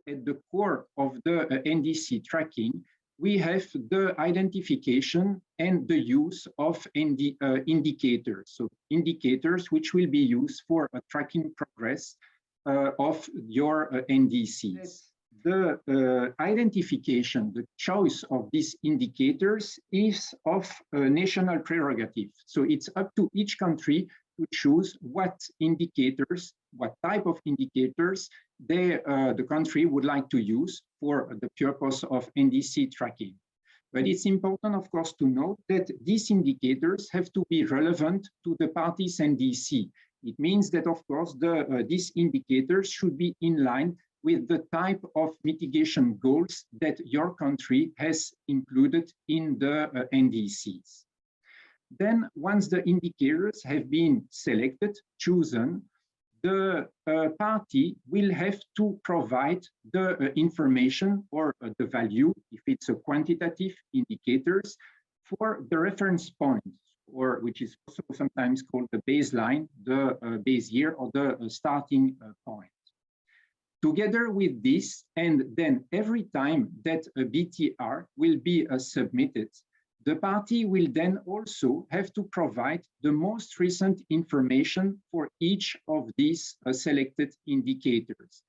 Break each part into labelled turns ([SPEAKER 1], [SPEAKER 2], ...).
[SPEAKER 1] at the core of the NDC tracking, we have the identification and the use of indicators. So indicators which will be used for tracking progress of your NDCs. The identification, the choice of these indicators is of a national prerogative. So it's up to each country to choose what indicators, what type of indicators the country would like to use for the purpose of NDC tracking. But it's important, of course, to note that these indicators have to be relevant to the parties' NDC. It means that, of course, these indicators should be in line with the type of mitigation goals that your country has included in the NDCs. Then, once the indicators have been selected, chosen, the party will have to provide the information or the value, if it's a quantitative indicators, for the reference point, or which is also sometimes called the baseline, the base year, or the starting point. Together with this, and then every time that a BTR will be submitted, the party will then also have to provide the most recent information for each of these selected indicators.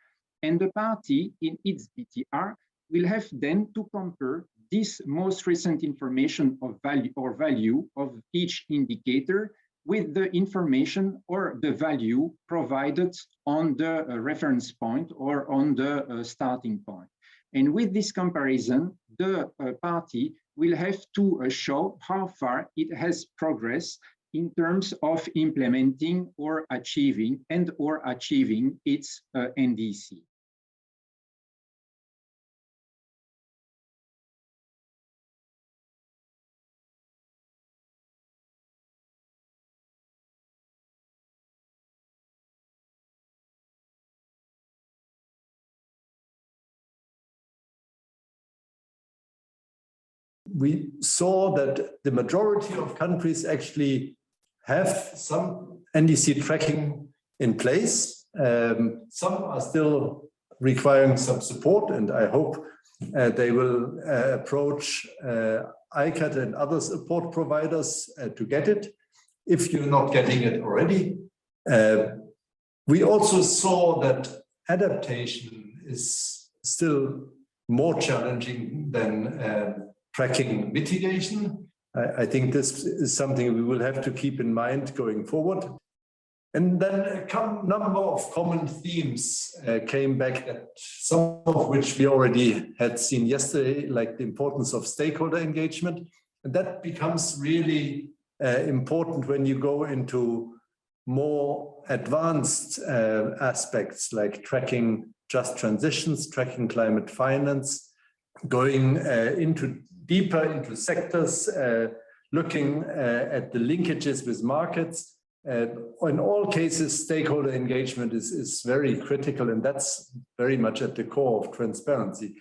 [SPEAKER 1] And the party in its BTR will have then to compare this most recent information of value of each indicator with the information or the value provided on the reference point or on the starting point. And with this comparison, the party will have to show how far it has progressed in terms of implementing or achieving its NDC.
[SPEAKER 2] We saw that the majority of countries actually have some NDC tracking in place. Some are still requiring some support, and I hope they will approach ICCAT and other support providers to get it, if you're not getting it already. We also saw that adaptation is still more challenging than tracking mitigation. I think this is something we will have to keep in mind going forward. And then a number of common themes came back, that some of which we already had seen yesterday, like the importance of stakeholder engagement. And that becomes really important when you go into more advanced aspects like tracking just transitions, tracking climate finance, going deeper into sectors, looking at the linkages with markets. In all cases, stakeholder engagement is very critical, and that's very much at the core of transparency.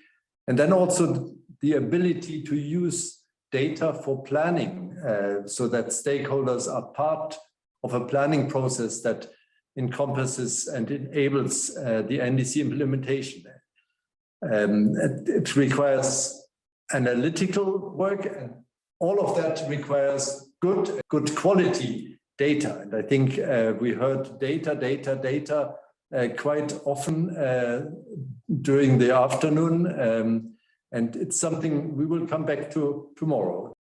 [SPEAKER 2] And then also the ability to use data for planning, so that stakeholders are part of a planning process that encompasses and enables the NDC implementation. It requires analytical work, and all of that requires good quality data. And I think we heard data quite often during the afternoon, and it's something we will come back to tomorrow.